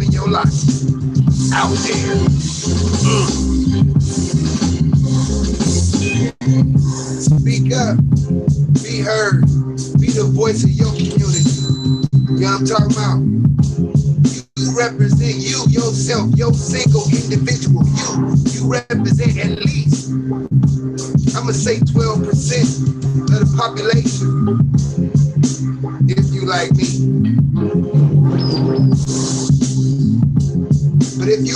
living your life out there. Speak up, be heard, be the voice of your community. You know what I'm talking about? You represent you, yourself, your single individual. You represent at least, I'm gonna say 12% of the population, if you like me. But if you,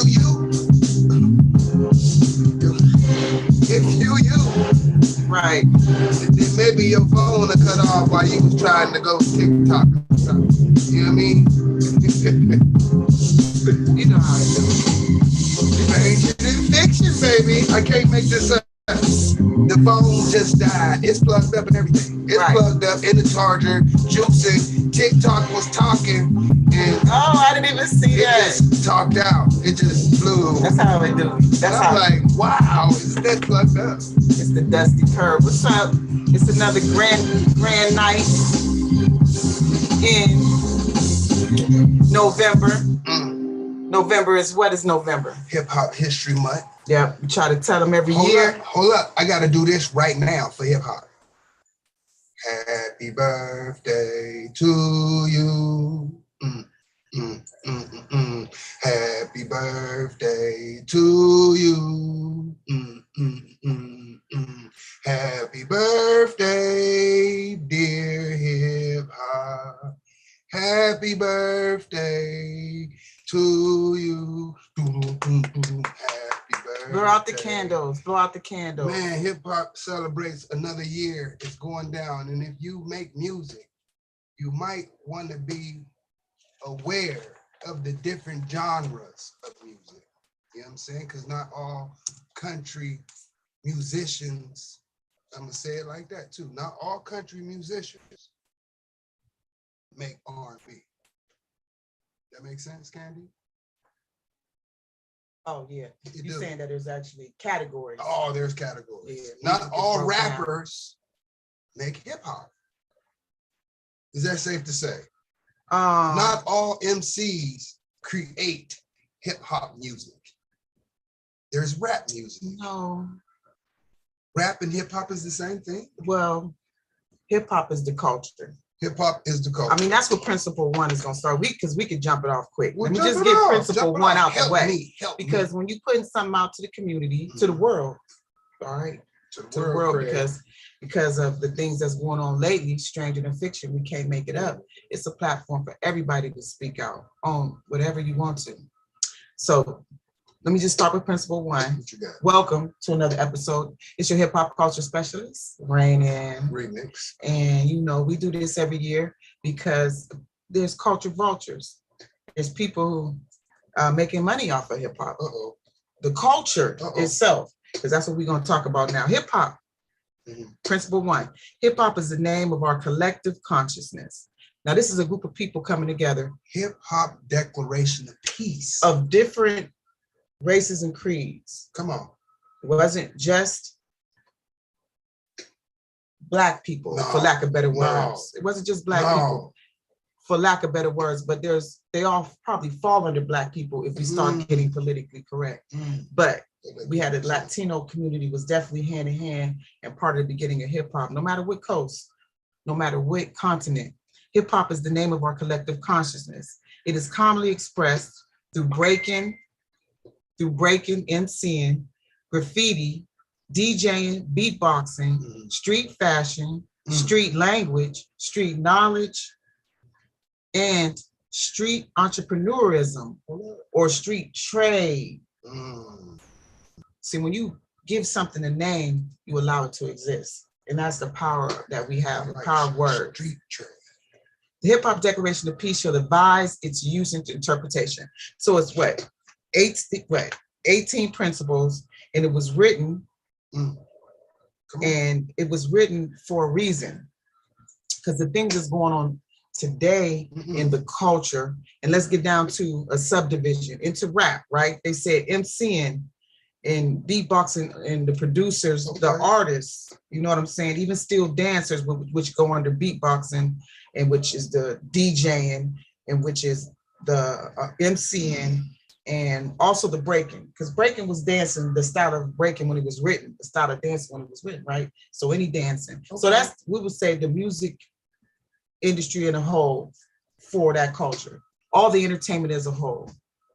right, then maybe your phone will cut off while you was trying to go TikTok or something. You know what I mean? You know how it is. It is fiction, baby. I can't make this up. The phone just died. It's plugged up and everything. It's plugged up in the charger, juicing. TikTok was talking, and I didn't even see that. It just talked out. It just flew. That's how it do. I'm like, wow, is that plugged up? It's the Dusty Curve. What's up? It's another grand night in November. November is what is November? Hip Hop History Month. Yeah, we try to tell them every year. Hold up. I got to do this right now for hip hop. Happy birthday to you. Happy birthday to you. Happy birthday, dear hip hop. Happy birthday to you. Happy birthday. Blow out the candles. Blow out the candles. Man, hip hop celebrates another year. It's going down. And if you make music, you might want to be aware of the different genres of music. You know what I'm saying? Because not all country musicians, I'm going to say it like that too. Not all country musicians make R&B. That makes sense, Candy? Oh, yeah. You're saying that there's actually categories. Oh, there's categories. Yeah, not all rappers make hip hop. Is that safe to say? Not all MCs create hip hop music. There's rap music. No. Rap and hip hop is the same thing? Well, hip hop is the culture. Hip hop is the culture. I mean, that's what principle one is going to start. Because we can jump it off quick. Well, let me just get principle one out the way. Because when you putting something out to the community, to the world, all right, to the world, because of the things that's going on lately, stranger than fiction, we can't make it up. It's a platform for everybody to speak out on whatever you want to. So let me just start with principle one. Welcome to another episode. It's your hip hop culture specialist, Reign ReMixx. And you know, we do this every year because there's culture vultures. There's people who are making money off of hip hop. The culture itself, because that's what we're going to talk about now. Hip hop. Principle one, hip hop is the name of our collective consciousness. Now, this is a group of people coming together. Hip hop declaration of peace. Of different races and creeds. Come on. It wasn't just Black people, for lack of better words. It wasn't just Black people, for lack of better words, but they all probably fall under Black people if we start getting politically correct. But we had a Latino community was definitely hand in hand and part of the beginning of hip hop. No matter what coast, no matter what continent, hip hop is the name of our collective consciousness. It is commonly expressed through breaking, MCing, graffiti, DJing, beatboxing, street fashion, street language, street knowledge, and street entrepreneurism or street trade. See, when you give something a name, you allow it to exist. And that's the power that we have, the power of words. Street trade. The Hip Hop Declaration of Peace shall advise its use and interpretation. So it's what? 18 principles, and it was written, and it was written for a reason. Because the things that's going on today in the culture, and let's get down to a subdivision into rap, right? They said MCing and beatboxing and the producers, the artists, you know what I'm saying? Even still dancers, which go under beatboxing, and which is the DJing, and which is MCing, and also the breaking, because breaking was dancing, the style of breaking when it was written, the style of dancing when it was written, right? So any dancing. So that's, we would say, the music industry in a whole for that culture, all the entertainment as a whole,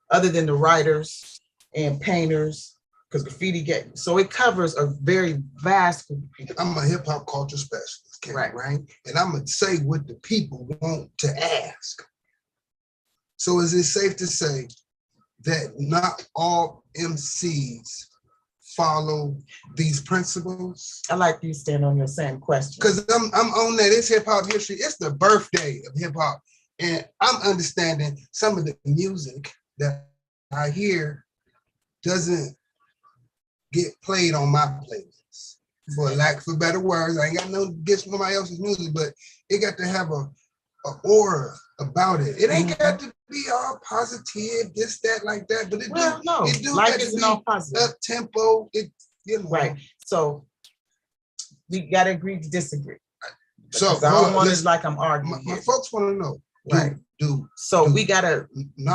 other than the writers and painters, because graffiti so it covers a very vast group of people. I'm a hip hop culture specialist, right? And I'm gonna say what the people want to ask. So is it safe to say that not all MCs follow these principles? I like you stand on your same question. Because I'm on that. It's hip hop history. It's the birthday of hip hop. And I'm understanding some of the music that I hear doesn't get played on my playlist. For lack of better words, I ain't got no against somebody else's music, but it got to have a aura about it. It ain't got to be all positive, this, that, like that. But it do life isn't all positive. Up tempo. Right. So we gotta agree to disagree. So I don't want it like I'm arguing. My folks want to know. Right. We gotta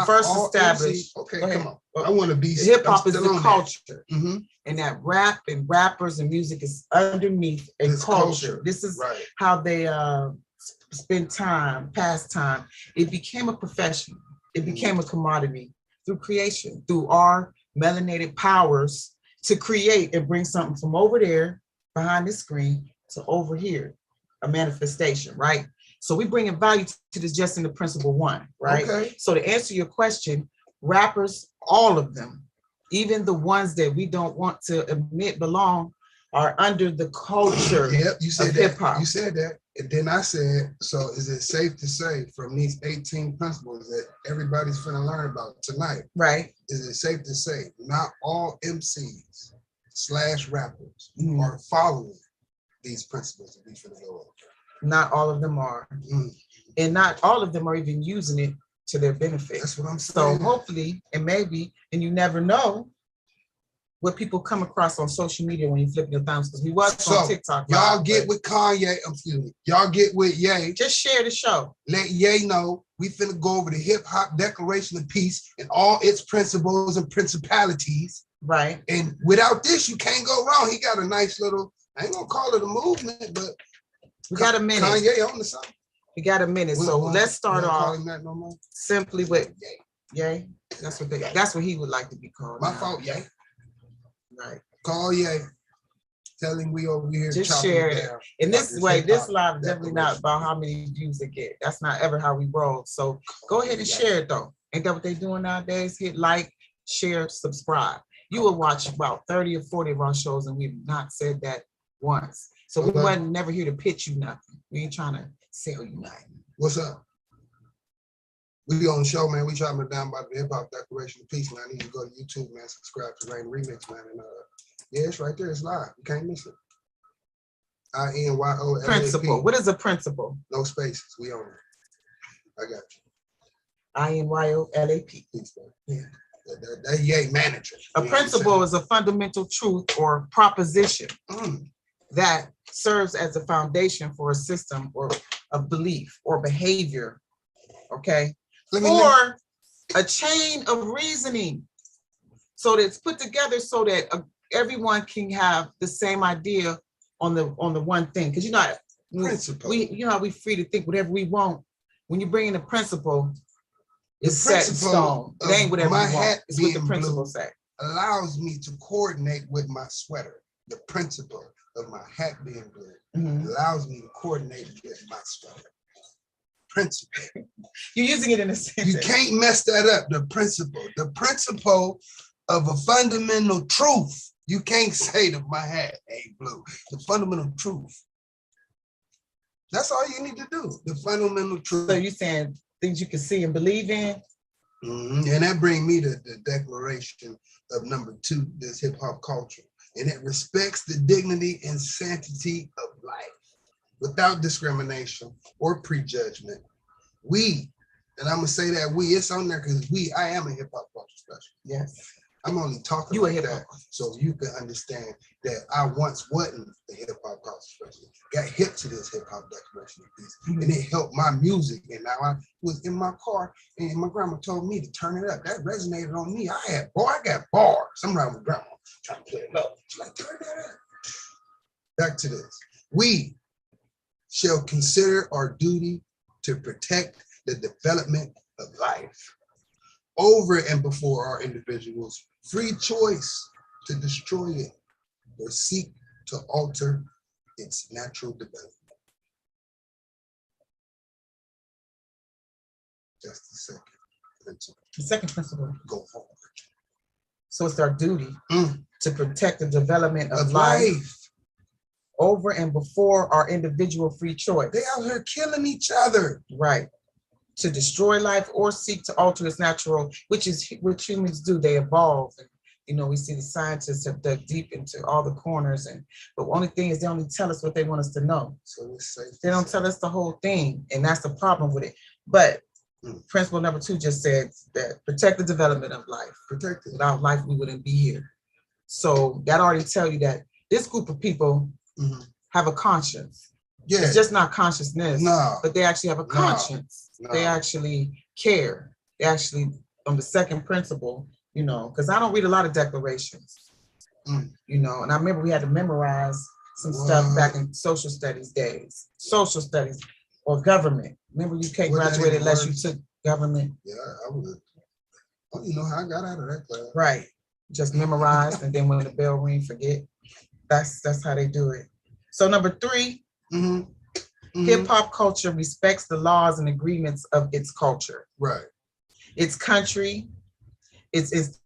first establish. Okay, come on. I want to be. Hip hop is the culture, and that rap and rappers and music is underneath a culture. This is how they spend time, pass time. It became a profession. It became a commodity through creation, through our melanated powers to create and bring something from over there behind the screen to over here, a manifestation, right? So we bring in value to this just in the principle one, right? Okay. So to answer your question, rappers, all of them, even the ones that we don't want to admit belong, are under the culture of hip hop. You said that. And then I said, so is it safe to say from these 18 principles that everybody's finna learn about tonight? Right. Is it safe to say not all MCs / rappers are following these principles that we finna go over? Not all of them are. And not all of them are even using it to their benefit. That's what I'm saying. So hopefully, and maybe, and you never know what people come across on social media when you flip your thumbs, because we was on TikTok. Y'all get with Kanye, y'all get with Ye. Just share the show. Let Ye know we finna go over the Hip Hop Declaration of Peace and all its principles and principalities. Right. And without this, you can't go wrong. He got a nice little, I ain't gonna call it a movement, but we got a minute. Kanye on the side. We got a minute. So let's start off simply with Ye. That's what he would like to be called. My fault, Ye. Right. Call Ye. Tell him we over here. Just share it. In this way, this live is definitely not about how many views they get. That's not ever how we roll. So go ahead and share it though. Ain't that what they doing nowadays? Hit like, share, subscribe. You will watch about 30 or 40 of our shows and we've not said that once. So we wasn't never here to pitch you nothing. We ain't trying to sell you nothing. What's up? We on the show, man. We trying to down by the Hip Hop Declaration of Peace, man. I need you to go to YouTube, man. Subscribe to Reign ReMixx, man. And yeah, it's right there. It's live. You can't miss it. INYOLAP. Principle. What is a principle? No spaces. We on it. I got you. INYOLAP. Yeah. That Ye manager. A principle is a fundamental truth or proposition that serves as a foundation for a system or a belief or behavior. Okay. Or a chain of reasoning. So that it's put together so that everyone can have the same idea on the one thing. Because we free to think whatever we want. When you bring in a principle, it's set in stone. It ain't whatever you want. It's what the principle say. Allows me to coordinate with my sweater. The principle of my hat being blue allows me to coordinate with my sweater. Principle. You're using it in a sentence. You can't mess that up. The principle of a fundamental truth. You can't say that my hat ain't blue. The fundamental truth. That's all you need to do. The fundamental truth. So you're saying things you can see and believe in? And that brings me to the declaration of number 2, this hip hop culture. And it respects the dignity and sanctity of life without discrimination or prejudgment. We, and I'm gonna say that it's on there because I am a hip hop culture specialist. Yes. I'm only talking You a like hip that hop. so you can understand that I once wasn't a hip hop culture specialist. Got hip to this hip hop declaration piece, and it helped my music. And now I was in my car, and my grandma told me to turn it up. That resonated on me. I got bars. I'm around with grandma trying to play it low. She's like, turn that up. Back to this. We shall consider our duty to protect the development of life over and before our individuals' free choice to destroy it or seek to alter its natural development. Just the second principle. The second principle. Go forward. So it's our duty to protect the development of Of life over and before our individual free choice. They out here killing each other. Right. To destroy life or seek to alter its natural, which is what humans do. They evolve. And, you know, we see the scientists have dug deep into all the corners, but the only thing is they only tell us what they want us to know. So it's safe. They don't tell us the whole thing, and that's the problem with it. But principle number 2 just said that protect the development of life. Protect it. Without life, we wouldn't be here. So that already tell you that this group of people have a conscience. Yeah. It's just not consciousness, but they actually have a conscience. They actually care. They actually, on the second principle, you know, because I don't read a lot of declarations, you know, and I remember we had to memorize some stuff back in social studies days, social studies or government. Remember you can't graduate unless you took government. Yeah, I would. I don't even know how I got out of that class. Right. Just memorized, and then when the bell ring, forget. That's how they do it. So number 3, hip hop culture respects the laws and agreements of its culture. Right. Its country, its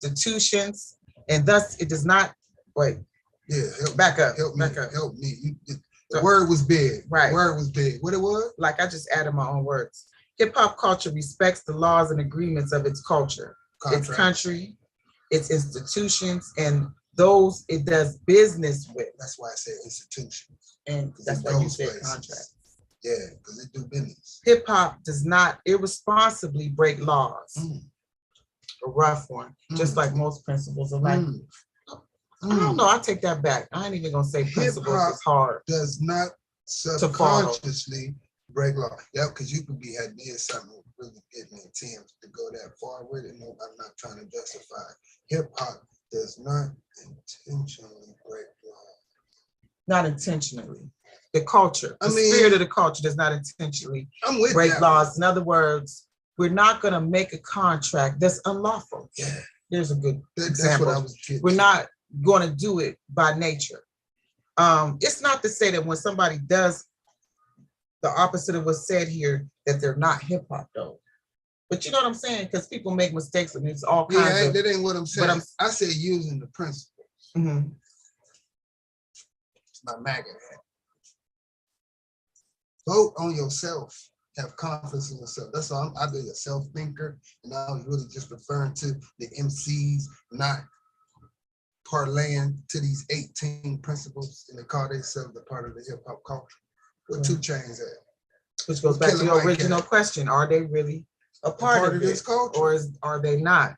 institutions, and thus it does not, wait. Yeah, back up. Help me. The So, word was big. Right. The word was big. What it was? Like I just added my own words. Hip hop culture respects the laws and agreements of its culture, its country, its institutions, and those it does business with. That's why I said institutions. And that's why you said contract. Yeah, because they do business. Hip hop does not irresponsibly break laws. A rough one, just like most principles of life. I don't know. I take that back. I ain't even gonna say principles is hard. Does not subconsciously break law. Yeah, because you could be had did something really getting intense to go that far with it. No, I'm not trying to justify. Hip hop does not intentionally break law. Not intentionally. The culture, the spirit of the culture does not intentionally break laws. In other words, we're not gonna make a contract that's unlawful. Yeah. Here's a good example. That's what I was getting. We're not going to do it by nature. It's not to say that when somebody does the opposite of what's said here, that they're not hip hop though. But you know what I'm saying? Because people make mistakes and it's all kinds of. That ain't what I'm saying. I said using the principles. It's my MAGA hat. Vote on yourself. Have confidence in yourself. That's all. I've been a self-thinker, and I was really just referring to the MCs, not parlaying to these 18 principles, and they call themselves a part of the hip hop culture. Where 2 Chainz at? Which goes back to your original question: are they really a part of this culture, or are they not?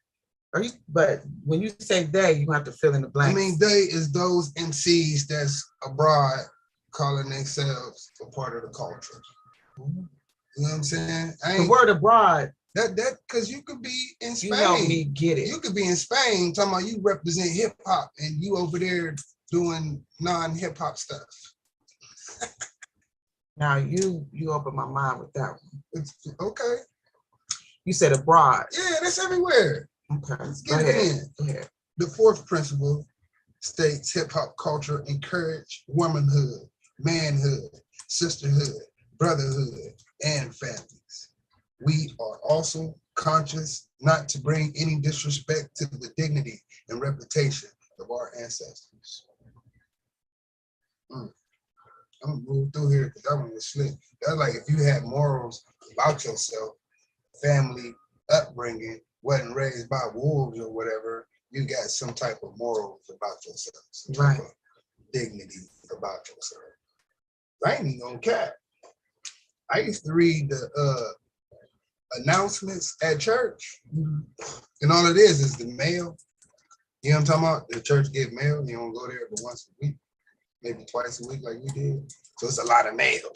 But when you say they, you have to fill in the blanks. I mean, they is those MCs that's abroad calling themselves a part of the culture. You know what I'm saying? The word abroad. That because you could be in Spain. You help me get it. You could be in Spain talking about you represent hip hop and you over there doing non-hip hop stuff. Now you open my mind with that one. Okay. You said abroad. Yeah, that's everywhere. Okay. Let's get it in. Go ahead. The 4th principle states hip hop culture encourage womanhood, manhood, sisterhood, brotherhood, and families. We are also conscious not to bring any disrespect to the dignity and reputation of our ancestors. I'm gonna move through here because that one was slick. That's like if you had morals about yourself, family, upbringing, wasn't raised by wolves or whatever, you got some type of morals about yourself, some type of dignity about yourself. I ain't even gonna cap. I used to read the announcements at church, and all it is the mail. You know what I'm talking about? The church get mail. You don't go there but once a week, maybe twice a week like we did. So it's a lot of mail.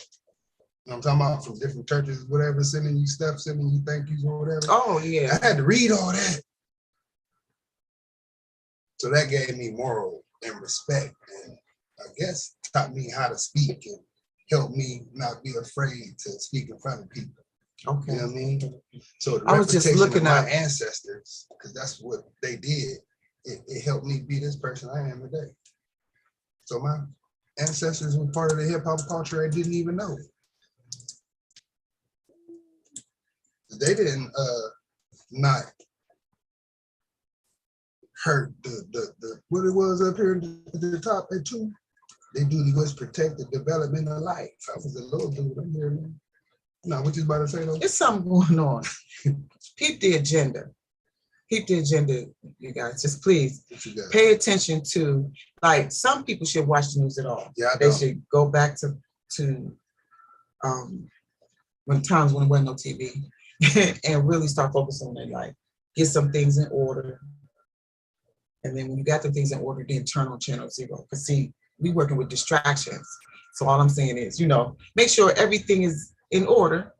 You know what I'm talking about? From different churches, whatever, sending you stuff, sending you thank yous or whatever. Oh, yeah. I had to read all that. So that gave me moral and respect, and I guess taught me how to speak and helped me not be afraid to speak in front of people. Okay. You know what I mean? So the I was just looking at at my ancestors, because that's what they did. It helped me be this person I am today. So my ancestors were part of the hip hop culture I didn't even know. They didn't not hurt the what it was up here at the top at 2. Their duty was protect the development of life. I was a little dude up here. No, what you about to say though? There's something going on. Peep the agenda. Keep the agenda, you guys. Just please pay attention to, like, some people should watch the news at all. Yeah, they should go back to when times when there wasn't no TV and really start focusing on their life. Get some things in order. And then when you got the things in order, then turn on channel 0. Because see, we working with distractions. So all I'm saying is, make sure everything is in order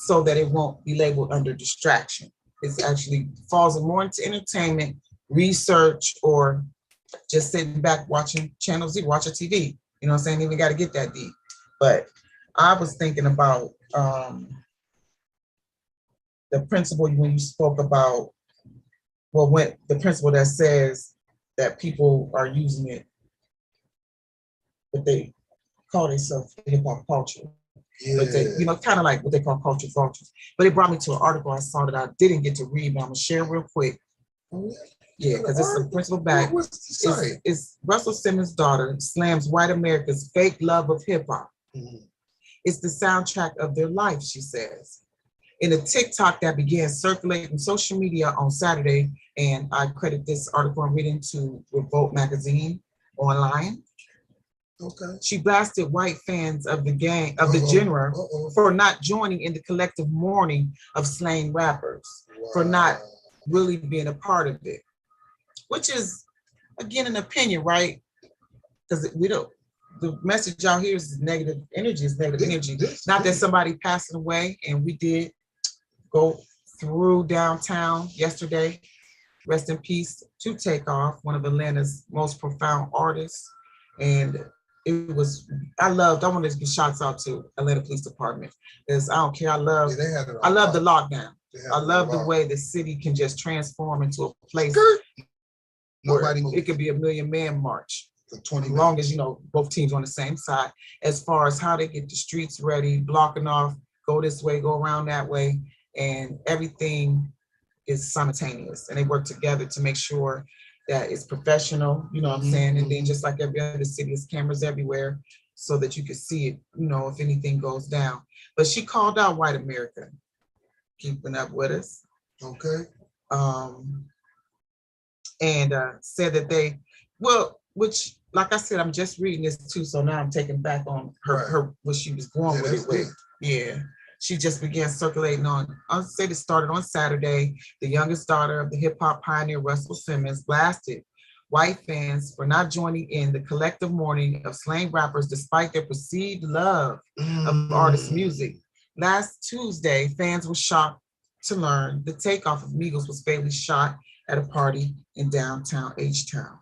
so that it won't be labeled under distraction. It actually falls more into entertainment, research, or just sitting back watching channel 0, watching TV. You know what I'm saying? Even got to get that deep. But I was thinking about the principle when you spoke about, when the principle that says that people are using it, but they call themselves hip hop culture. Yeah. But they, kind of like what they call culture vultures. But it brought me to an article I saw that I didn't get to read, but I'm gonna share real quick. Yeah, because it's the principle back. It's Russell Simmons' daughter slams white America's fake love of hip hop. It's the soundtrack of their life, she says. In a TikTok that began circulating social media on Saturday, and I credit this article I'm reading to Revolt magazine online. Okay. She blasted white fans of the genre for not joining in the collective mourning of slain rappers, for not really being a part of it, which is, again, an opinion, right? Because the message out here is negative energy, Not that somebody passing away, and we did go through downtown yesterday. Rest in peace to Takeoff, one of Atlanta's most profound artists. And I wanted to give shouts out to Atlanta Police Department, because I don't care. I love the lockdown. I love the way the city can just transform into a place where it could be a million-man march. As long as, both teams on the same side, as far as how they get the streets ready, blocking off, go this way, go around that way, and everything is simultaneous. And they work together to make sure that it's professional, you know what I'm saying? And then just like every other city, there's cameras everywhere so that you can see it, if anything goes down. But she called out white America, keeping up with us. Okay. And said that which, like I said, I'm just reading this too, so now I'm taking back on her what she was going with it with. Yeah. She just began circulating I'll say it started on Saturday. The youngest daughter of the hip hop pioneer Russell Simmons blasted white fans for not joining in the collective mourning of slain rappers despite their perceived love of artist music. Last Tuesday, fans were shocked to learn the Takeoff of Migos was fatally shot at a party in downtown H-Town.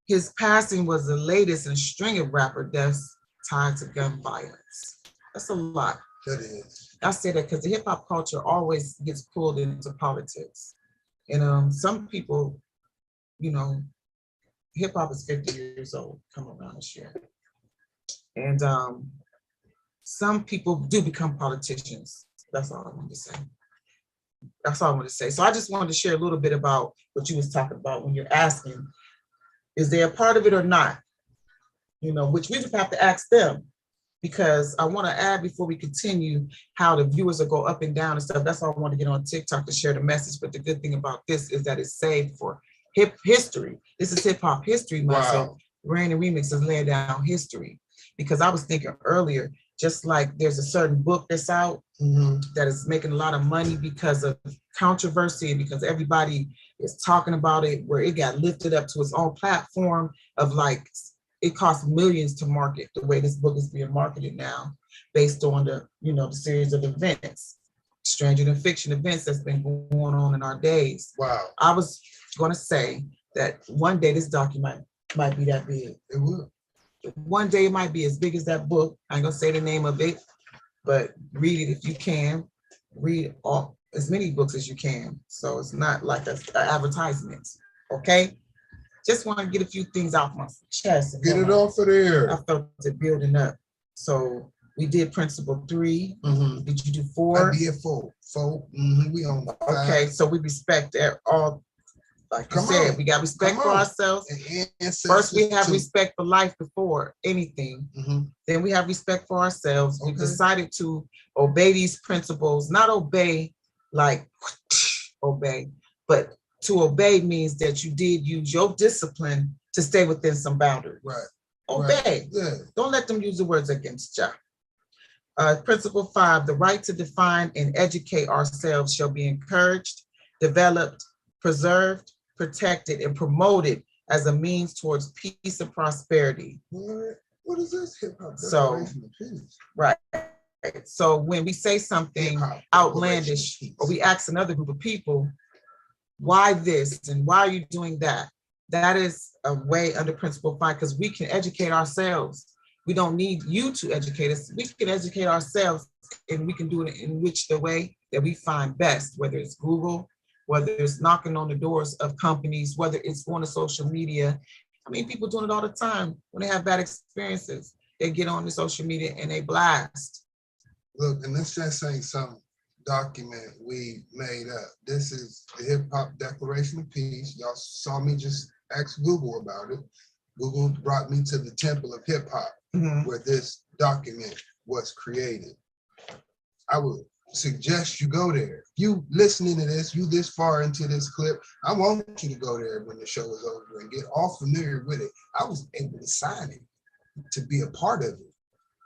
His passing was the latest in a string of rapper deaths tied to gun violence. That's a lot. That is. I say that because the hip hop culture always gets pulled into politics. And some people, hip hop is 50 years old coming around this year. And some people do become politicians. That's all I wanted to say. So I just wanted to share a little bit about what you was talking about when you're asking, is they a part of it or not? Which we just have to ask them. Because I want to add before we continue how the viewers will go up and down and stuff. That's why I want to get on TikTok to share the message. But the good thing about this is that it's saved for history. This is hip hop history month. Wow. So Reign ReMixx is laying down history. Because I was thinking earlier, Just like there's a certain book that's out that is making a lot of money because of controversy and because everybody is talking about it, where it got lifted up to its own platform of like, it costs millions to market the way this book is being marketed now, based on the, the series of events, stranger than fiction events that's been going on in our days. Wow. I was going to say that one day this document might be that big. It will. One day it might be as big as that book. I ain't gonna say the name of it, but read it if you can. Read all as many books as you can. So it's not like an advertisement. Okay. Just want to get a few things off my chest. Get it off of there. I felt it building up. So we did principle 3. Did you do 4? I did 4. 4. We on 5. Okay, so we respect all. Like you said, we got respect for ourselves. First, we have respect for life before anything. Then we have respect for ourselves. We decided to obey these principles, not obey like obey, but to obey means that you did use your discipline to stay within some boundaries. Right. Obey. Right. Yeah. Don't let them use the words against you. Principle 5, the right to define and educate ourselves shall be encouraged, developed, preserved, protected, and promoted as a means towards peace and prosperity. What is this hip-hop? So, right. So when we say something outlandish, or we ask another group of people, why this and why are you doing that? That is a way under principle 5, because we can educate ourselves. We don't need you to educate us. We can educate ourselves, and we can do it in which the way that we find best, whether it's Google, whether it's knocking on the doors of companies, whether it's going to social media. I mean, people doing it all the time. When they have bad experiences, they get on the social media and they blast. Look, and let's just say some document we made up. This is the Hip Hop Declaration of Peace. Y'all saw me just ask Google about it. Google brought me to the Temple of Hip Hop, where this document was created. I would suggest you go there. You listening to this, you this far into this clip, I want you to go there when the show is over and get all familiar with it. I was able to sign it to be a part of it,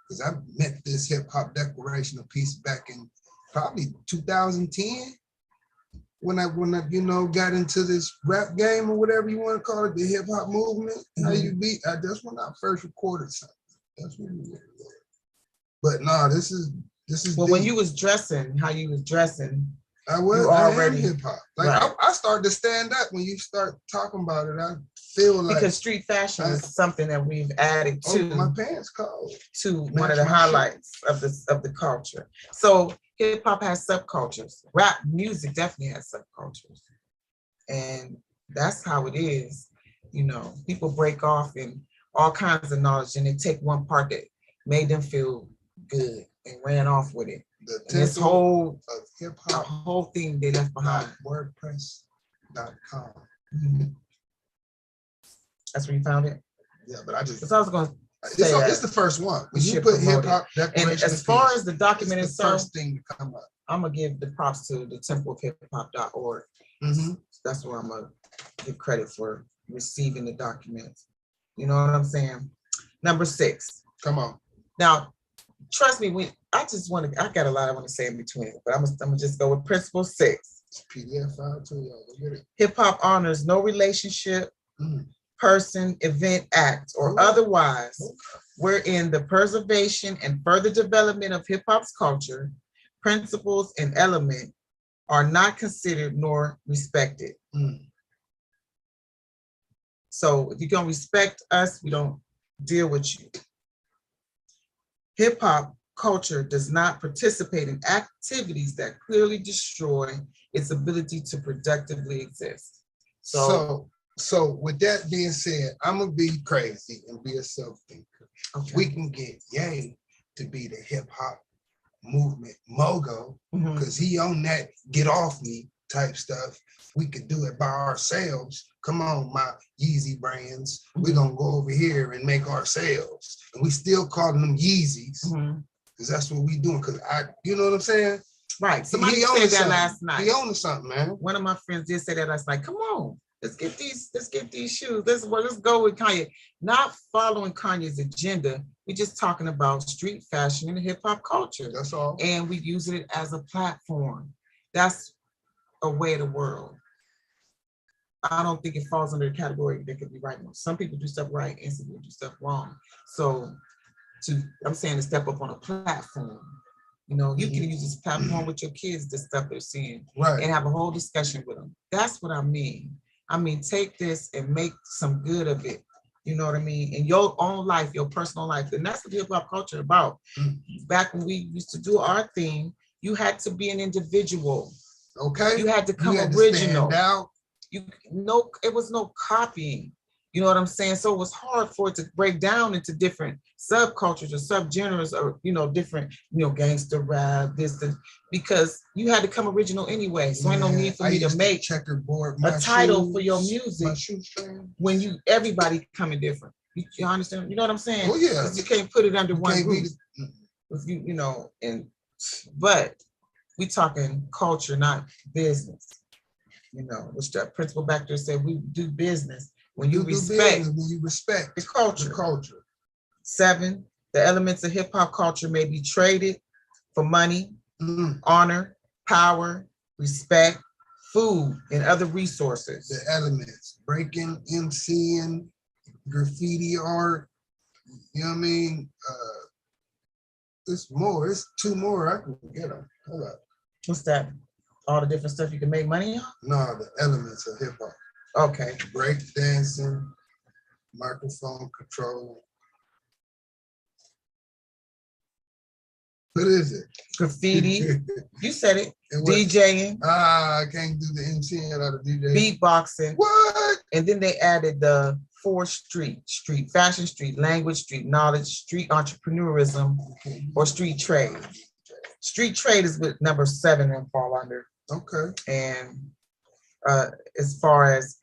because I met this Hip Hop Declaration of Peace back in probably 2010 when I got into this rap game or whatever you want to call it, the hip hop movement. How you beat? That's when I first recorded something. That's when we recorded. But no, this is. Well, when you was dressing, how you was dressing, I am hip hop. Like right. I started to stand up when you start talking about it. I feel like because street fashion is something that we've added to my pants cold to one of the highlights of the culture. So hip hop has subcultures. Rap music definitely has subcultures, and that's how it is. People break off in all kinds of knowledge, and they take one part that made them feel good and ran off with it. This whole of hip hop, whole thing they left behind. WordPress.com. That's where you found it. Yeah, but I was going to say it's the first one. When you put hip hop declaration, and as far as the document it's the first thing to come up. I'm gonna give the props to the templeofhiphop.org. That's where I'm gonna give credit for receiving the documents. You know what I'm saying? Number 6. Come on. Now, trust me, I got a lot I want to say in between, but I'm gonna just go with principle 6. It's PDF file too, y'all. Go get it. Hip hop honors no relationship, person, event, act, or otherwise, wherein the preservation and further development of hip hop's culture, principles, and element are not considered nor respected. So if you're gonna respect us, we don't deal with you. Hip hop culture does not participate in activities that clearly destroy its ability to productively exist. So with that being said, I'm gonna be crazy and be a self-thinker. Okay. We can get Ye to be the hip hop movement mogul, because he on that get off me type stuff. We could do it by ourselves. Come on, my Yeezy brands. We're gonna go over here and make ourselves. And we still calling them Yeezys, because that's what we doing. Because you know what I'm saying? Right. Somebody said that last night. He owning something, man. One of my friends did say that last night. Come on. let's get these shoes. Let's go with Kanye. Not following Kanye's agenda. We're just talking about street fashion and hip hop culture. That's all. And we using it as a platform. That's a way of the world. I don't think it falls under the category that could be right. Some people do stuff right and some people do stuff wrong. So I'm saying to step up on a platform. You know, you can use this platform with your kids, the stuff they're seeing, Right. and have a whole discussion with them. That's what I mean. I mean, take this and make some good of it. You know what I mean? In your own life, your personal life. And that's what hip hop culture is about. Back when we used to do our thing, you had to be an individual. Okay. You had to come had original. To stand out. It was no copying. You know what I'm saying? So it was hard for it to break down into different subcultures or subgenres or, you know, different, you know, gangster rap, this, because you had to come original anyway. So ain't no need for me to make checkerboard a title for your music when everybody coming different. You understand? You know what I'm saying? Oh yeah. You can't put it under one roof. If you know, but we talking culture, not business. You know, which the principal back there said we do business. When you respect the culture. 7, the elements of hip hop culture may be traded for money, honor, power, respect, food, and other resources. The elements, breaking, MCing, graffiti art, you know what I mean? It's 2 more. I can get them. Hold up. What's that? All the different stuff you can make money on? No, the elements of hip hop. Okay. Break dancing, microphone control. What is it? Graffiti. You said it. DJing. I can't do the MCing out of DJ. Beatboxing. What? And then they added the 4 street fashion, street language, street knowledge, street entrepreneurism, or street trade. Street trade is with number 7 and fall under. Okay. And as far as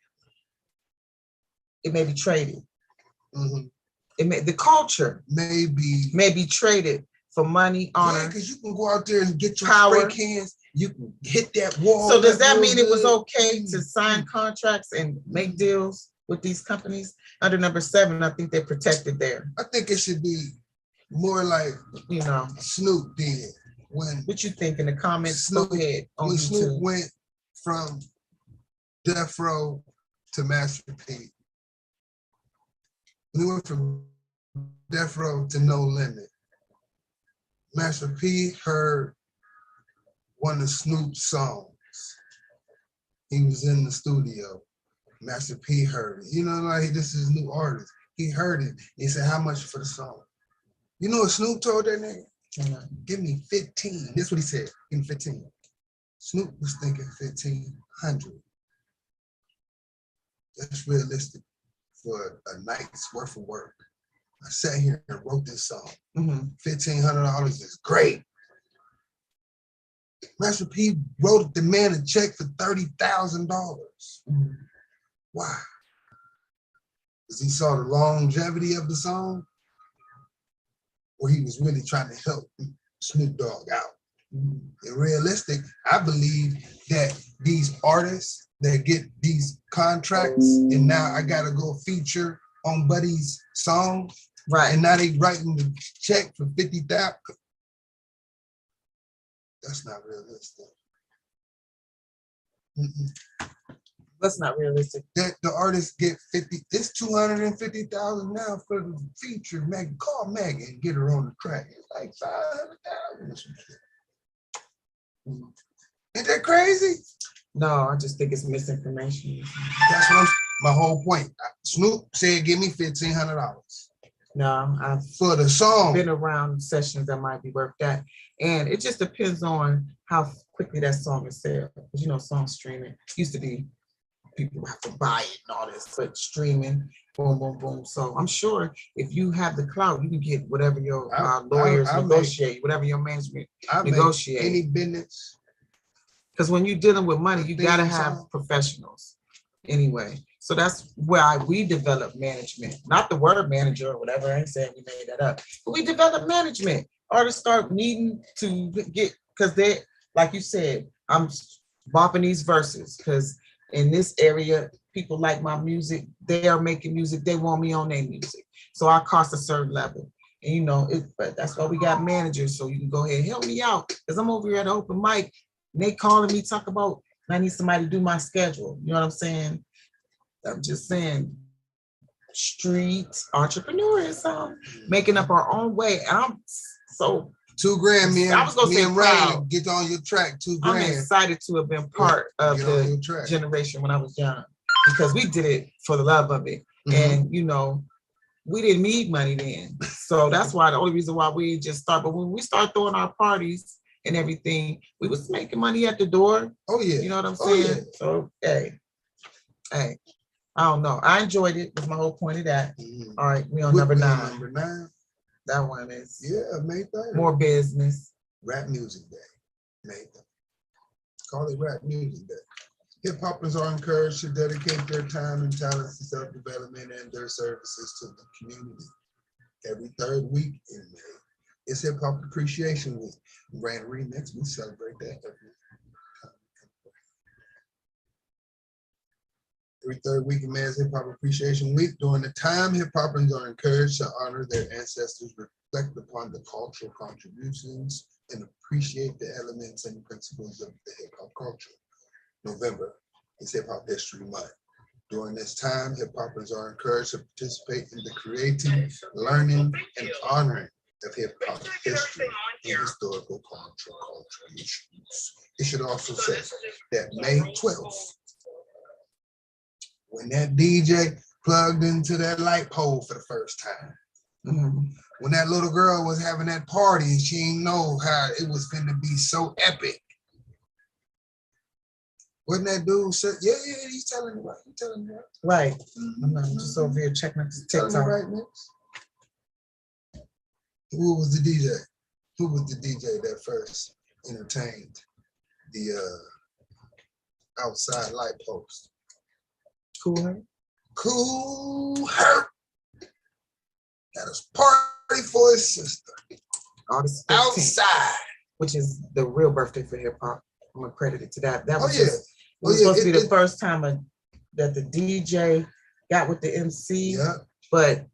it may be traded. The culture may be traded for money, honor. Because you can go out there and get your power. spray cans. You can hit that wall. So does that mean it was okay to sign contracts and make deals with these companies? Under number 7, I think they're protected there. I think it should be more like, you know, Snoop did. What you think in the comments? Go ahead. When Snoop went from Death Row to Master P. When he went from Death Row to No Limit, Master P heard one of Snoop's songs. He was in the studio. Master P heard it. You know, like this is a new artist. He heard it. He said, "How much for the song?" You know what Snoop told that nigga? Give me 15. That's what he said. Give me 15. Snoop was thinking 1,500. That's realistic for a night's worth of work. I sat here and wrote this song. $1,500 is great. Master P wrote the man a check for $30,000. Why? Because he saw the longevity of the song, or he was really trying to help Snoop Dogg out. And realistic, I believe that these artists that get these contracts and now I gotta go feature on Buddy's song, right? And now they writing the check for 50,000. That's not realistic. That's not realistic. That the artists get 50. It's 250,000 now for the feature. Meg, call Meg and get her on the track. It's like 500,000 or some shit. Ain't that crazy? No, I just think it's misinformation. That's what my whole point. Snoop said, "Give me $1,500." No, I've for the song. Been around sessions that might be worth that, and it just depends on how quickly that song is sold. Because you know, song streaming used to be people have to buy it and all this, but streaming, boom, boom, boom. So I'm sure if you have the clout, you can get whatever your lawyers negotiate, whatever your management negotiate. Any business. Because when you're dealing with money, you gotta have professionals anyway. So that's why we develop management, not the word manager or whatever. I ain't saying we made that up, but we develop management. Artists start needing to get, because they, like you said, I'm bopping these verses because in this area, people like my music, they are making music, they want me on their music. So I cost a certain level. And you know, but that's why we got managers, so you can go ahead and help me out. Because I'm over here at an open mic, and they calling me, talk about, I need somebody to do my schedule. You know what I'm saying? I'm just saying, street entrepreneurs, making up our own way. And I'm so $2,000, me and, I was gonna say Reign, get on your track, $2,000. I'm excited to have been part of the generation when I was young, because we did it for the love of it. And you know, we didn't need money then. So that's why the only reason why we just started. But when we start throwing our parties and everything, we was making money at the door. Oh yeah. You know what I'm saying? Oh, yeah. So hey, I don't know. I enjoyed it. That's my whole point of that. All right, we on number 9. Number 9. That one is May 3rd. More business. Rap Music Day. May 3rd. Call it Rap Music Day. Hip hoppers are encouraged to dedicate their time and talents to self-development and their services to the community. Every 3rd week in May, it's Hip Hop Appreciation Week. Reign ReMixx, we celebrate that every 3rd week in May is Hip Hop Appreciation Week. During the time, hip hoppers are encouraged to honor their ancestors, reflect upon the cultural contributions, and appreciate the elements and principles of the hip hop culture. November is Hip Hop History Month. During this time, hip hoppers are encouraged to participate in the creating, learning, and honoring of hip hop history and historical cultural contributions. It should also say that May 12th, when that DJ plugged into that light pole for the first time, when that little girl was having that party and she didn't know how it was going to be so epic. Wasn't that dude said, yeah, he's telling me right. He's telling me right. Right. I'm just over here checking out this TikTok. Right, Mix? Who was the DJ? Who was the DJ that first entertained the outside light post? Cool Herc. Cool Herc. Had a party for his sister. August 15th, outside. Which is the real birthday for hip hop. I'm accredited to that. That was supposed to be the first time that the DJ got with the MC, but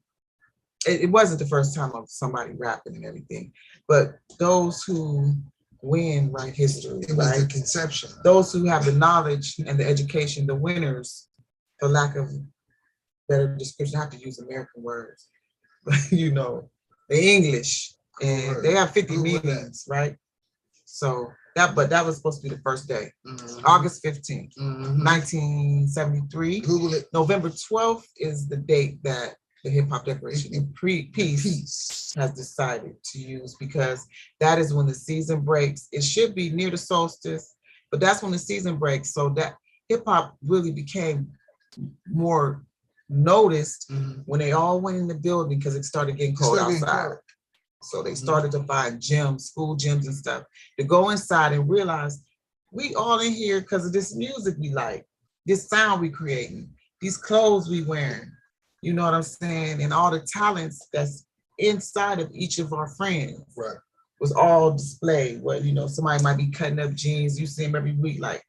it wasn't the first time of somebody rapping and everything. But those who win write history. It was the conception. Those who have the knowledge and the education, the winners, for lack of better description, I have to use American words, you know, the English, and they have 50 meanings, right? So that was supposed to be the first day, August 15th, 1973. Google it. November 12th is the date that the Hip Hop Declaration and Peace has decided to use, because that is when the season breaks. It should be near the solstice, but that's when the season breaks. So that hip hop really became more noticed when they all went in the building, because it started getting cold outside. So they started to find gyms, school gyms and stuff, to go inside and realize we all in here because of this music we like, this sound we creating, these clothes we wearing, you know what I'm saying? And all the talents that's inside of each of our friends was all displayed. Well, you know, somebody might be cutting up jeans, you see them every week. Like,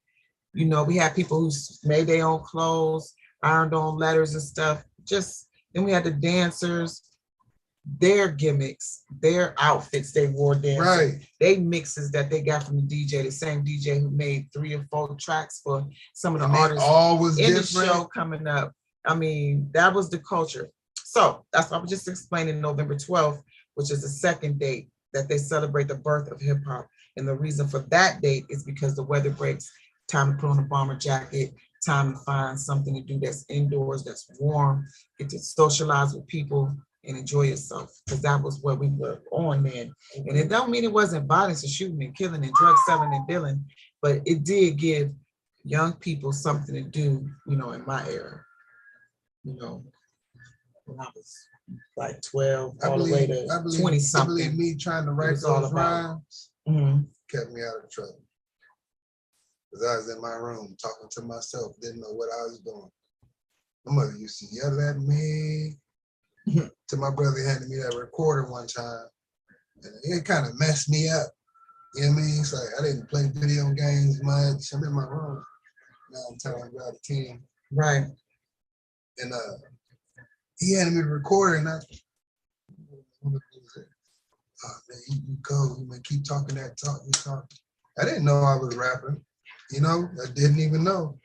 you know, we had people who made their own clothes, ironed on letters and stuff. Then we had the dancers, their gimmicks, their outfits they wore dancing, they mixes that they got from the DJ, the same DJ who made 3 or 4 tracks for some of the artists in the show coming up. I mean, that was the culture. So that's what I was just explaining. November 12th, which is the second date that they celebrate the birth of hip hop. And the reason for that date is because the weather breaks, time to put on a bomber jacket, time to find something to do that's indoors, that's warm, get to socialize with people and enjoy yourself, because that was what we were on then. And it don't mean it wasn't violence and shooting and killing and drug selling and dealing, but it did give young people something to do, you know, in my era. You know, when I was like 12, all the way to 20 something. I believe me trying to write those rhymes kept me out of trouble. Because I was in my room talking to myself, didn't know what I was doing. My mother used to yell at me. To my brother handed me that recorder one time, and it kind of messed me up. You know what I mean? It's like I didn't play video games much. I'm in my room. 9 times out of 10. Right. And he handed me the recorder, and I, oh man, you go, you man, keep talking that talk, you talk. I didn't know I was rapping, you know, I didn't even know.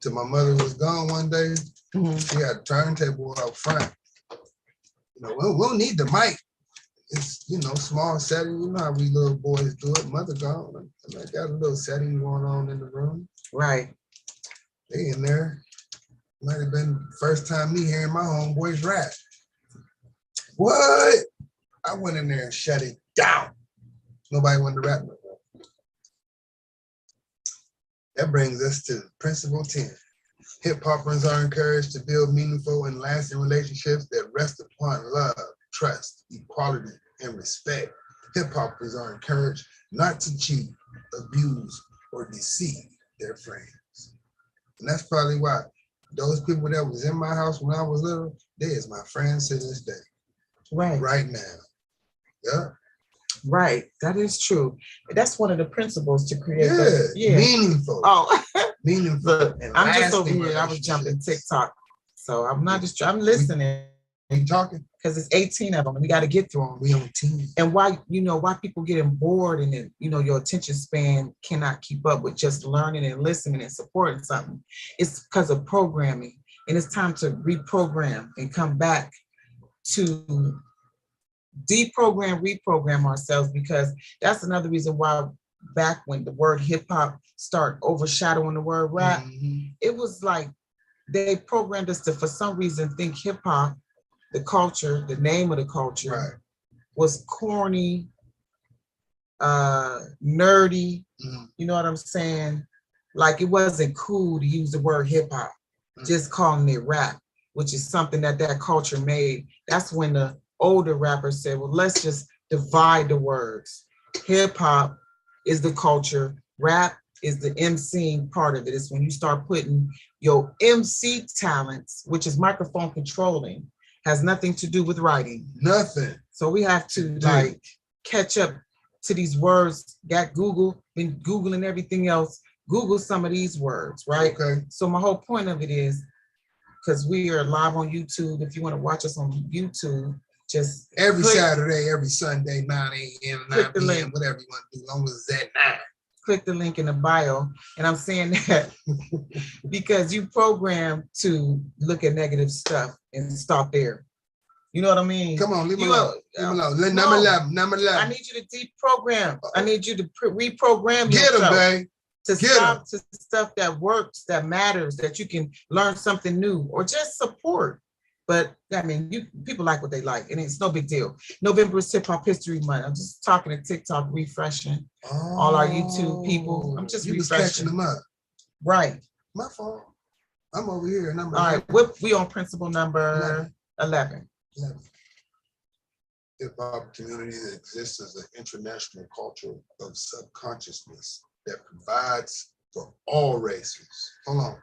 Till my mother was gone one day, she had a turntable out front. You know, we'll need the mic. It's, you know, small setting. You know how we little boys do it. Mother gone. I got a little setting going on in the room. Right. They in there. Might have been the first time me hearing my homeboys rap. What? I went in there and shut it down. Nobody wanted to rap no more. That brings us to principle 10. Hip-hoppers are encouraged to build meaningful and lasting relationships that rest upon love, trust, equality, and respect. Hip-hoppers are encouraged not to cheat, abuse, or deceive their friends. And that's probably why those people that was in my house when I was little, they is my friends to this day. Right. Right now. Yeah. Right. That is true. That's one of the principles to create. Meaningful. Oh, meaningful. Look, I'm just over here. I was jumping TikTok. So I'm not just, I'm listening. You talking? Because it's 18 of them and we got to get through them. We on team. And why, you know, why people getting bored and then, you know, your attention span cannot keep up with just learning and listening and supporting something. It's because of programming. And it's time to reprogram and come back to reprogram ourselves, because that's another reason why back when the word hip hop started overshadowing the word rap, it was like they programmed us to, for some reason, think hip hop, the culture, the name of the culture, was corny, nerdy. You know what I'm saying? Like it wasn't cool to use the word hip hop, just calling it rap, which is something that culture made. That's when the older rappers said, well, let's just divide the words. Hip hop is the culture, rap is the MCing part of it. It's when you start putting your MC talents, which is microphone controlling, has nothing to do with writing. Nothing. So we have to like catch up to these words. Got Google, been Googling everything else. Google some of these words, right? Okay. So my whole point of it is, because we are live on YouTube. If you want to watch us on YouTube, just every Saturday, every Sunday, 9 a.m., 9 p.m., whatever you want to do, as long as it's at 9. Click the link in the bio. And I'm saying that because you program to look at negative stuff and stop there. You know what I mean? Come on, leave me alone. Leave me alone. Number 11. I need you to deprogram. I need you to reprogram yourself. Get them, babe. To stop to stuff that works, that matters, that you can learn something new or just support. But I mean, people like what they like, and it's no big deal. November is Hip Hop History Month. I'm just talking to TikTok, refreshing all our YouTube people. I'm just refreshing. Catching them up. Right. My fault. I'm over here. Number all right. We on principle number 11. Hip hop community that exists as an international culture of subconsciousness that provides for all races. Hold on.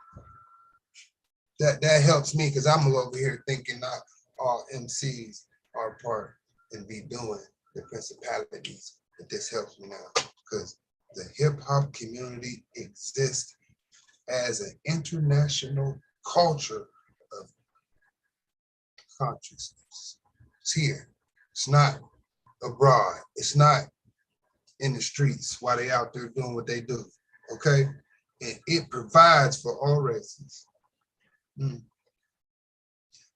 That helps me because I'm over here thinking not all MCs are part and be doing the principalities, but this helps me now because the hip hop community exists as an international culture of consciousness. It's here. It's not abroad. It's not in the streets while they out there doing what they do. Okay? And it provides for all races.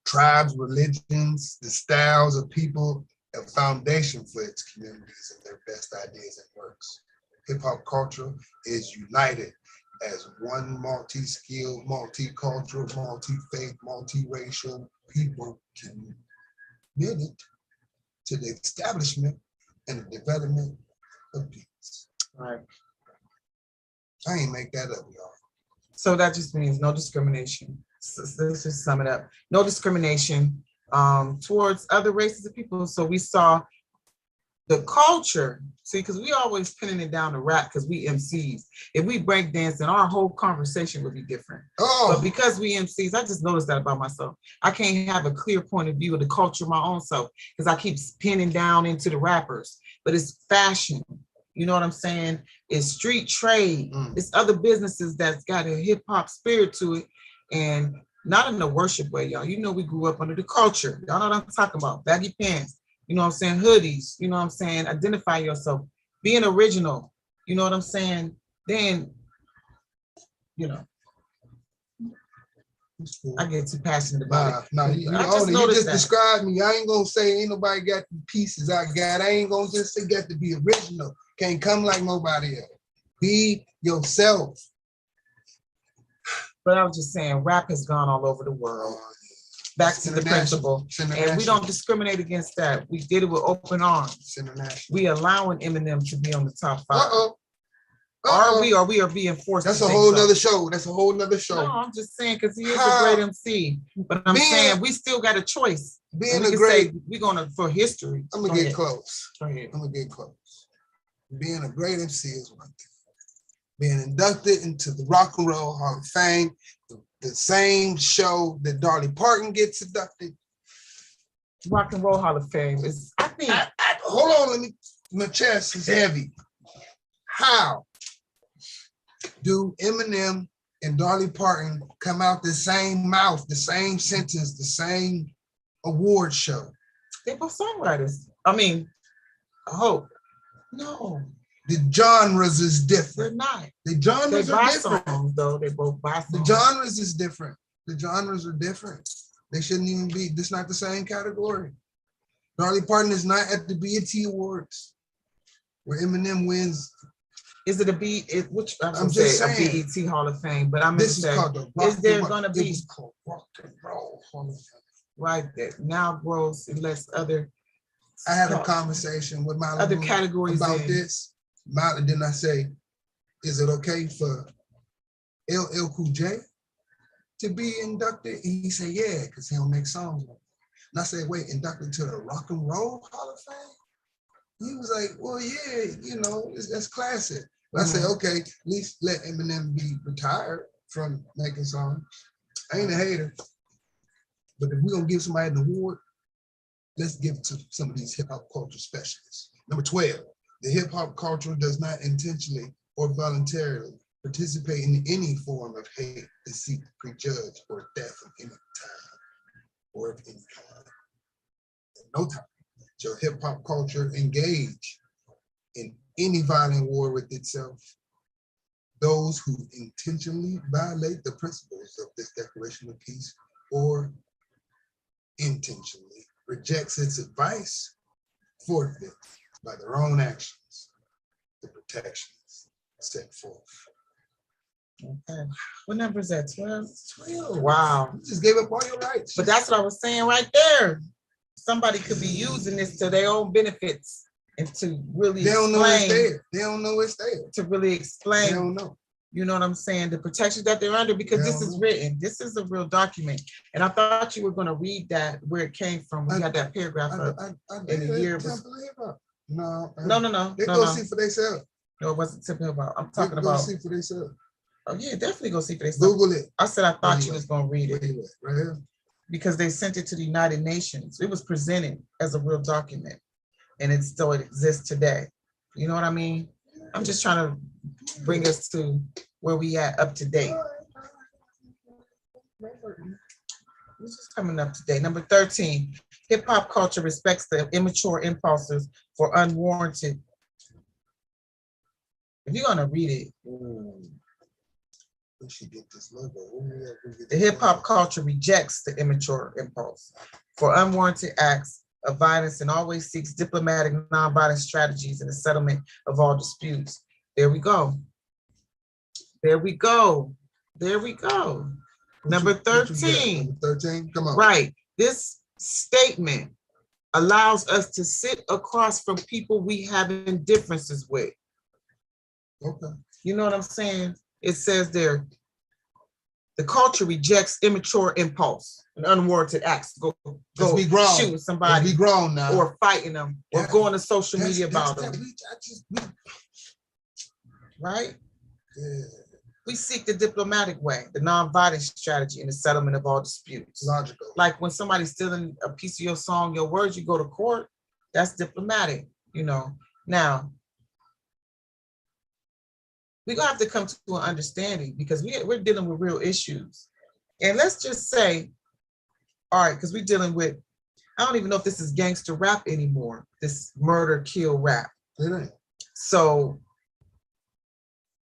Tribes, religions, the styles of people, a foundation for its communities and their best ideas and works. Hip hop culture is united as one multi-skilled, multicultural, multi-faith, multiracial people committed to the establishment and the development of peace. All right. I ain't make that up, y'all. So that just means no discrimination. So let's just sum it up. No discrimination towards other races of people. So we saw the culture, see, because we always pinning it down to rap because we MCs. If we break dance, then our whole conversation would be different. But because we MCs, I just noticed that about myself. I can't have a clear point of view of the culture of my own self because I keep pinning down into the rappers. But it's fashion. You know what I'm saying? It's street trade. It's other businesses that's got a hip hop spirit to it, and not in the worship way, y'all. You know, we grew up under the culture. Y'all know what I'm talking about. Baggy pants. You know what I'm saying? Hoodies. You know what I'm saying? Identify yourself. Being original. You know what I'm saying? Then, you know, I get too passionate about it. You just described me. I ain't gonna say ain't nobody got the pieces I got. I ain't gonna just say got to be original. Can't come like nobody else. Be yourself. But I was just saying, rap has gone all over the world. Back to the principle. And we don't discriminate against that. We did it with open arms. We allowing Eminem to be on the top 5. Are we are being forced? That's a whole nother show. That's a whole nother show. No, I'm just saying because he is a great MC. But I'm saying we still got a choice. Being a great, we're gonna for history. I'm gonna get close. Go ahead. I'm gonna get close. Being a great MC is one thing. Being inducted into the Rock and Roll Hall of Fame, the same show that Dolly Parton gets inducted. Rock and Roll Hall of Fame is, I think. Hold on, my chest is heavy. How do Eminem and Dolly Parton come out the same mouth, the same sentence, the same award show? They're both songwriters. I mean, I hope. No. The genres is different. They're not. The genres are different. Songs, though. They both buy songs. The genres is different. The genres are different. They shouldn't even be. This is not the same category. Dolly Parton is not at the BET Awards, where Eminem wins. Is it a I'm just saying, a BET Hall of Fame? But I'm this is called the Rock. Is there going to be? It's called Rock and Roll Hall of Fame. Right. That now grows and lets other. I had a conversation with my other categories about this. Then I say, is it okay for LL Cool J to be inducted? And he said, yeah, because he don't make songs. And I said, wait, inducted to the Rock and Roll Hall of Fame? He was like, well, yeah, you know, that's classic. But I said, okay, at least let Eminem be retired from making songs. I ain't a hater. But if we're going to give somebody an award, let's give it to some of these hip hop culture specialists. Number 12. The hip-hop culture does not intentionally or voluntarily participate in any form of hate, deceit, prejudge, or theft of any time or of any kind. At no time shall hip-hop culture engage in any violent war with itself. Those who intentionally violate the principles of this Declaration of Peace or intentionally rejects its advice forfeit by their own actions, the protections set forth. Okay. What number is that? 12? 12. Wow. You just gave up all your rights. But that's what I was saying right there. Somebody could be using this to their own benefits and to really They don't know it's there. They don't know it's there. To really explain. They don't know. You know what I'm saying? The protections that they're under, because this is written. This is a real document. And I thought you were going to read that where it came from. We got that paragraph in the year. No. They go see for themselves. No, it wasn't simple about. I'm talking about. See for themselves. Oh yeah, definitely go see for themselves. Google it. I said I thought you was gonna read it. Right here. Because they sent it to the United Nations. It was presented as a real document, and it exists today. You know what I mean? I'm just trying to bring us to where we at up to date. This is coming up today. Number 13. Hip hop culture respects the immature impulses for unwarranted. If you're gonna read it, we should get this logo. The hip hop culture rejects the immature impulse for unwarranted acts of violence and always seeks diplomatic, nonviolent strategies in the settlement of all disputes. There we go. There we go. There we go. Number 13. Number 13. Come on. Right. This statement allows us to sit across from people we having differences with. Okay. You know what I'm saying? It says there, the culture rejects immature impulse and unwarranted acts. Go shoot somebody. Be grown now. Or fighting them, or going to social media about them. Right? Yeah. We seek the diplomatic way, the nonviolent strategy in the settlement of all disputes. Logical. Like when somebody's stealing a piece of your song, your words, you go to court, that's diplomatic, you know. Now, we're gonna have to come to an understanding because we're dealing with real issues. And let's just say, all right, because we're dealing with, I don't even know if this is gangster rap anymore, this murder, kill rap. It ain't. So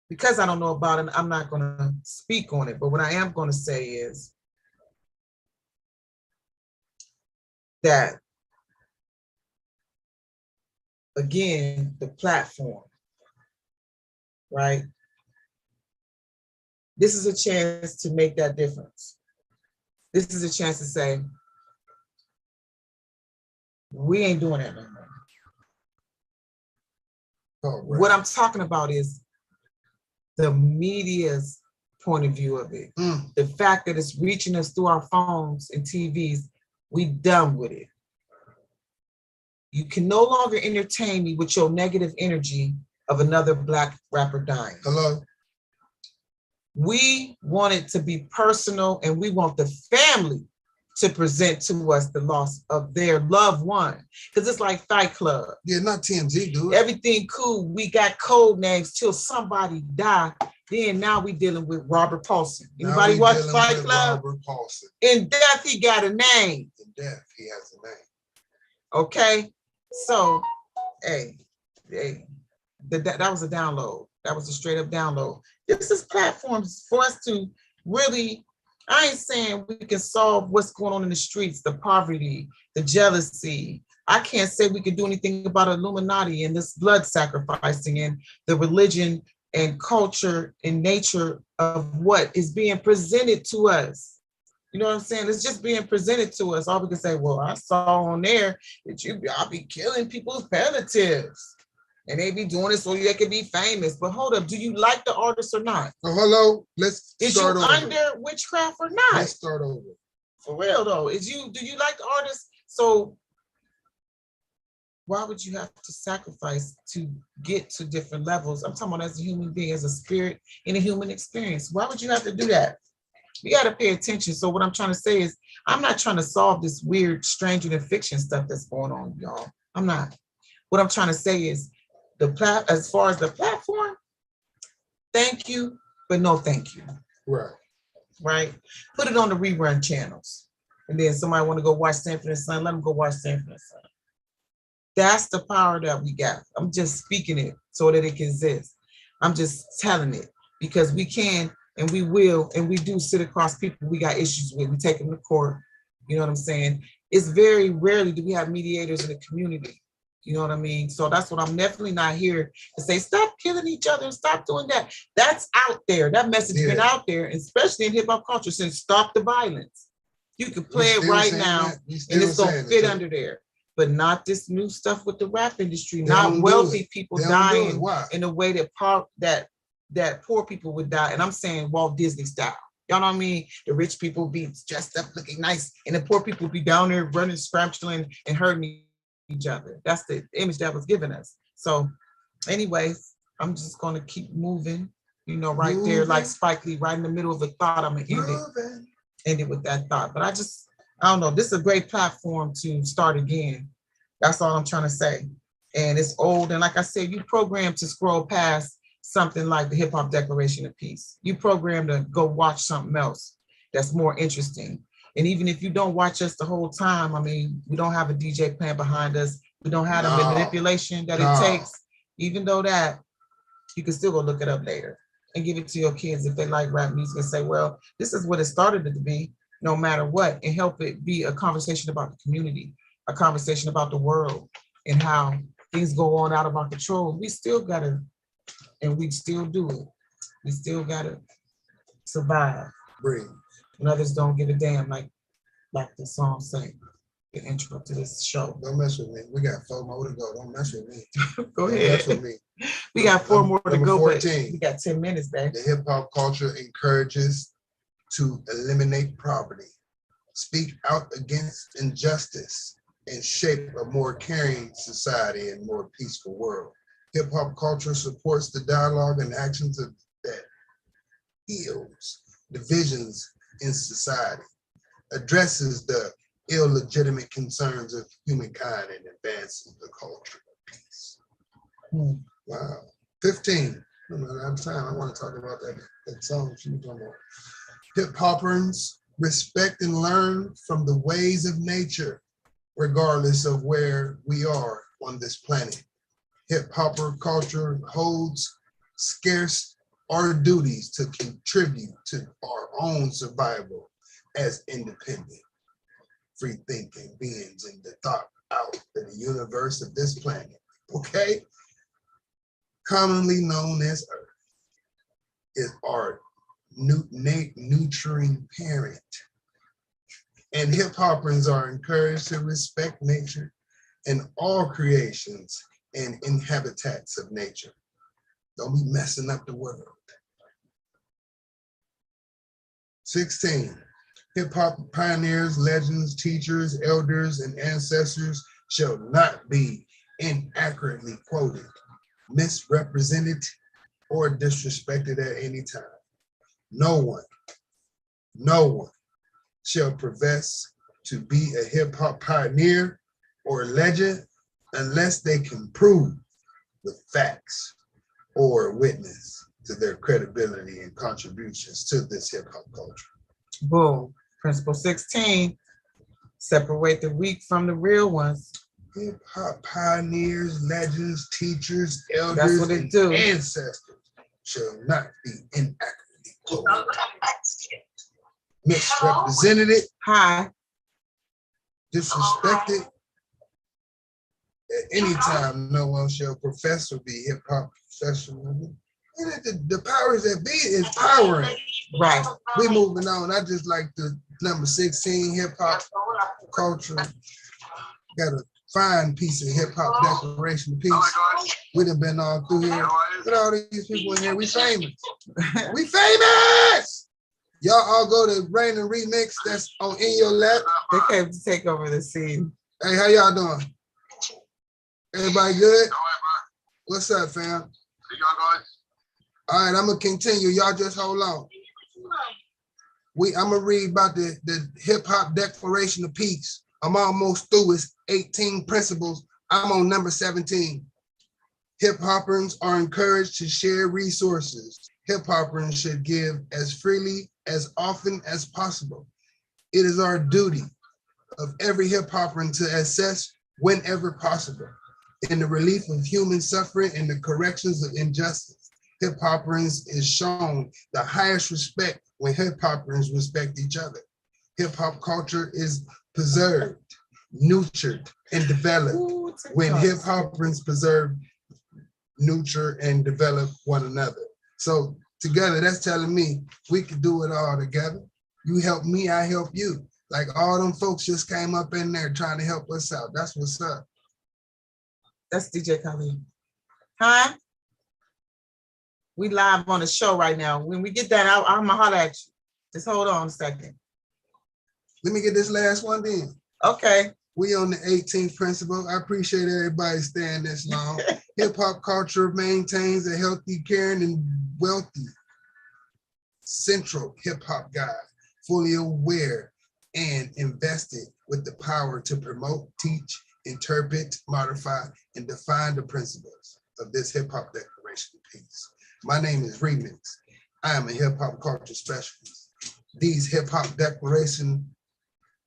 because I don't know about it, I'm not gonna speak on it. But what I am gonna say is that, again, the platform, right? This is a chance to make that difference. This is a chance to say, we ain't doing that no more. Oh, right. What I'm talking about is the media's point of view of it. The fact that it's reaching us through our phones and TVs, we done with it. You can no longer entertain me with your negative energy of another Black rapper dying. Hello? We want it to be personal, and we want the family to present to us the loss of their loved one. Because it's like Fight Club. Yeah, not TMZ, dude. Everything cool. We got code names till somebody die. Then now we dealing with Robert Paulson. Anybody watch Fight Club? Robert Paulson. In death, he got a name. In death, he has a name. Okay, so, hey, that was a download. That was a straight up download. This is platforms for us to really, I ain't saying we can solve what's going on in the streets, the poverty, the jealousy. I can't say we can do anything about Illuminati and this blood sacrificing and the religion and culture and nature of what is being presented to us. You know what I'm saying? It's just being presented to us. All we can say, well, I saw on there that y'all be killing people's relatives. And they be doing it so they can be famous. But hold up, do you like the artist or not? Oh, hello. Let's Is start you over. under witchcraft or not? Let's start over. For real though, do you like the artist? So why would you have to sacrifice to get to different levels? I'm talking about as a human being, as a spirit in a human experience. Why would you have to do that? You got to pay attention. So what I'm trying to say is, I'm not trying to solve this weird stranger than fiction stuff that's going on, y'all. I'm not. What I'm trying to say is, as far as the platform, thank you, but no thank you. Right. Right? Put it on the rerun channels. And then somebody want to go watch Sanford and Son, let them go watch Sanford and Son. That's the power that we got. I'm just speaking it so that it can exist. I'm just telling it because we can and we will and we do sit across people we got issues with. We take them to court. You know what I'm saying? It's very rarely do we have mediators in the community. You know what I mean? So that's what I'm definitely not here to say, stop killing each other and stop doing that. That's out there. That message has been out there, especially in hip hop culture, since Stop the Violence. You can play it right now and it's going to fit under there. But not this new stuff with the rap industry, not wealthy people dying in a way that poor people would die. And I'm saying Walt Disney style. Y'all know what I mean? The rich people be dressed up looking nice and the poor people be down there running, scratching and hurting each other. That's the image that was given us. So anyways, I'm just going to keep moving, you know, right there, like Spike Lee, right in the middle of a thought. I'm going to end it with that thought. But I don't know. This is a great platform to start again. That's all I'm trying to say. And it's old. And like I said, you programmed to scroll past something like the Hip Hop Declaration of Peace. You programmed to go watch something else that's more interesting. And even if you don't watch us the whole time, I mean, we don't have a DJ playing behind us. We don't have the manipulation that it takes. Even though that, you can still go look it up later and give it to your kids if they like rap music and say, well, this is what it started to be, no matter what, and help it be a conversation about the community, a conversation about the world and how things go on out of our control. We still gotta, and we still do it. We still gotta survive. Breathe. And others don't give a damn, like the song say, the intro to this show. Don't mess with me. We got 4 more to go. Don't mess with me. Go Don't ahead. mess with me. We got 4 more to go, 14. but we got 10 minutes, babe. The hip hop culture encourages to eliminate poverty, speak out against injustice, and shape a more caring society and more peaceful world. Hip hop culture supports the dialogue and actions that heals divisions in society, addresses the illegitimate concerns of humankind, and advances the culture of peace. Wow. 15, I'm out of time. I want to talk about that song she was talking about. Hip hoppers respect and learn from the ways of nature, regardless of where we are on this planet. Hip hopper culture holds scarce our duties to contribute to our own survival as independent, free thinking beings in the thought out in the universe of this planet. Okay? Commonly known as Earth is our nurturing parent. And hip hoppers are encouraged to respect nature and all creations and inhabitants of nature. Don't be messing up the world. 16, hip hop pioneers, legends, teachers, elders, and ancestors shall not be inaccurately quoted, misrepresented, or disrespected at any time. No one shall profess to be a hip hop pioneer or legend unless they can prove with facts or witness to their credibility and contributions to this hip hop culture. Boom. Principle 16, separate the weak from the real ones. Hip hop pioneers, legends, teachers, elders, That's what it and do. ancestors shall not be inaccurately quoted, misrepresented, Hi. disrespected. At any time, no one shall profess to be hip hop professional. And the powers that be is powering. Right. We moving on. I just like the number 16 hip hop culture. Got a fine piece of hip hop declaration piece. We done been all through here. Look at all these people in here. We famous. We famous. Y'all all go to Reign ReMixx. That's on In Your Lap. They came to take over the scene. Hey, how y'all doing? Everybody good? What's up, fam? All right, I'm gonna continue. Y'all just hold on. I'm gonna read about the hip hop declaration of peace. I'm almost through. It's 18 principles. I'm on number 17. Hip hoppers are encouraged to share resources. Hip hoppers should give as freely as often as possible. It is our duty of every hip hopper to assess whenever possible in the relief of human suffering and the corrections of injustice. Hip hoppers is shown the highest respect when hip hoppers respect each other. Hip hop culture is preserved, nurtured, and developed when hip hoppers preserve, nurture, and develop one another. So together, that's telling me we can do it all together. You help me, I help you. Like all them folks just came up in there trying to help us out. That's what's up. That's DJ Khalid. Hi. We live on the show right now. When we get that out, I'm gonna holler at you. Just hold on a second. Let me get this last one then. Okay. We on the 18th principle. I appreciate everybody staying this long. Hip hop culture maintains a healthy, caring, and wealthy central hip hop guide, fully aware and invested with the power to promote, teach, interpret, modify, and define the principles of this hip hop declaration of peace. My name is ReMixx. I am a hip hop culture specialist. These hip hop declaration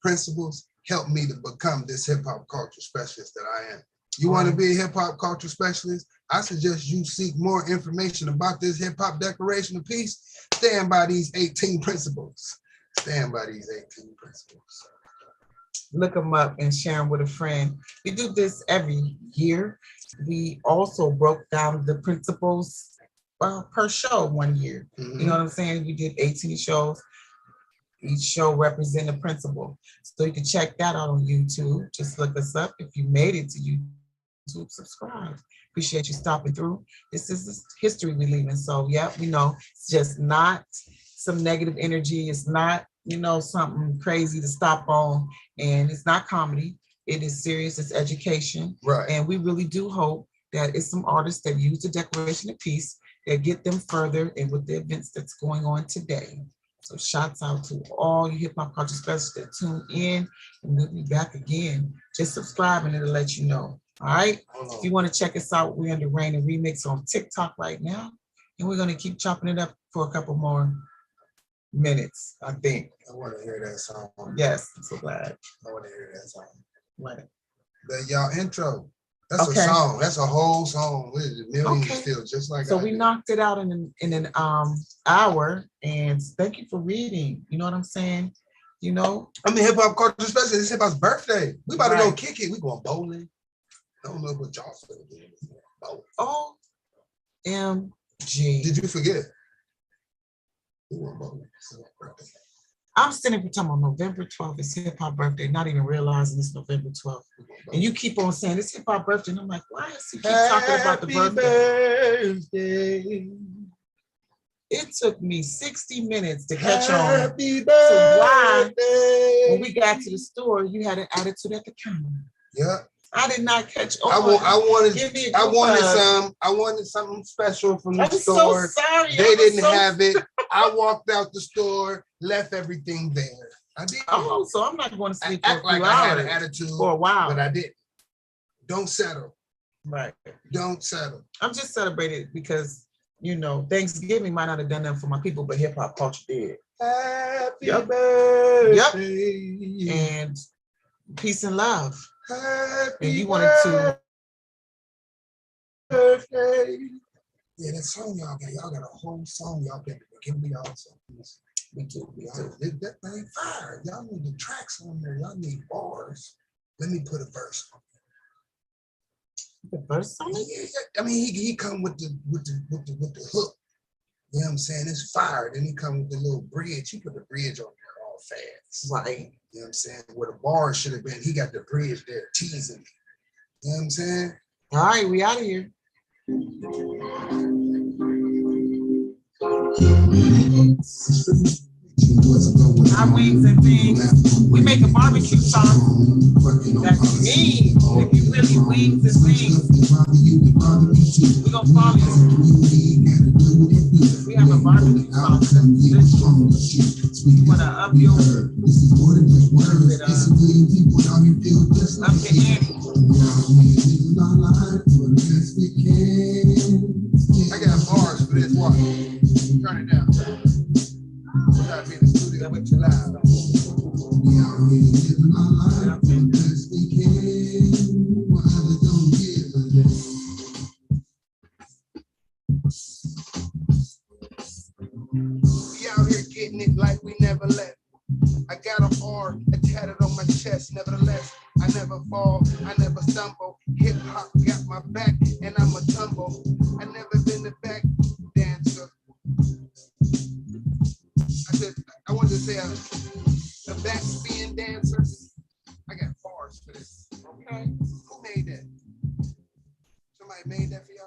principles help me to become this hip hop culture specialist that I am. You want to be a hip hop culture specialist? I suggest you seek more information about this hip hop declaration of peace. Stand by these 18 principles. Stand by these 18 principles. Look them up and share them with a friend. We do this every year. We also broke down the principles per show one year. You know what I'm saying? We did 18 shows. Each show represents a principle. So you can check that out on YouTube. Just look us up. If you made it to YouTube, subscribe. Appreciate you stopping through. This is the history we leaving. So yeah, we know it's just not some negative energy. It's not, something crazy to stop on. And it's not comedy. It is serious. It's education. Right. And we really do hope that it's some artists that use the Declaration of Peace that get them further and with the events that's going on today. So shouts out to all you hip hop culture specialists that tune in, and we'll be back again. Just subscribe and it'll let you know. All right. If you want to check us out, we're under Reign ReMixx on TikTok right now. and we're gonna keep chopping it up for a couple more minutes, I think. I want to hear that song. Yes, I'm so glad. I want to hear that song. What? The y'all intro. That's Okay. a song. That's a whole song. Millions Okay. still just like So I we did. knocked it out in an hour, and thank you for reading. You know what I'm saying? You know, I mean, hip hop culture, especially it's hip hop's birthday. We about to go Right. kick it. We going bowling. I don't know what y'all finna do. Bowling. OMG. Did you forget? We going bowling. It's my birthday. I'm sitting here talking about November 12th. It's hip hop birthday, not even realizing it's November 12th. We going And bowling. you keep on saying it's hip hop birthday. And I'm like, why is he keep talking about the birthday? Birthday. It took me 60 minutes to catch on. Happy So why, birthday. when we got to the store, you had an attitude at the counter. Yeah. I did not catch on. I Give me a wanted group hug. I wanted something special from the I'm store. so sorry. They didn't have it. I walked out the store, left everything there. I did. Oh, so I'm not going to I sleep for a act few like I had hours an attitude for a while. but I didn't. Don't settle. Right. Don't settle. I'm just celebrated because, you know, Thanksgiving might not have done that for my people, but hip hop culture did. Happy Yep. birthday. And peace and love. Happy And you wanted to. birthday. Yeah, that song y'all got. Y'all got a whole song y'all can give me also. Me too. That thing fire. Y'all need the tracks on there. Y'all need bars. Let me put a verse on The first song? yeah, I mean, he come with the hook. You know what I'm saying? It's fire. Then he come with the little bridge. He put the bridge on there all fast. Right. You know what I'm saying? Where the bar should have been, he got the bridge there teasing me. You know what I'm saying? All right, we out of here. Our wings and things. We make a barbecue song. That's me. If you really wings and things, we're gonna follow you. We have a barbecue song. You wanna up your up the ante. I got bars for this one. Turn it down. Try to be in the studio with you loud. We out here getting it like we never left. I got an R tatted on my chest. Nevertheless, I never fall, I never stumble. Hip hop got my back, and I'm a tumble. I never been the back dancer. I wanted to say a back spin dancer. I got bars for this. Okay. Who made that? Somebody made that for you?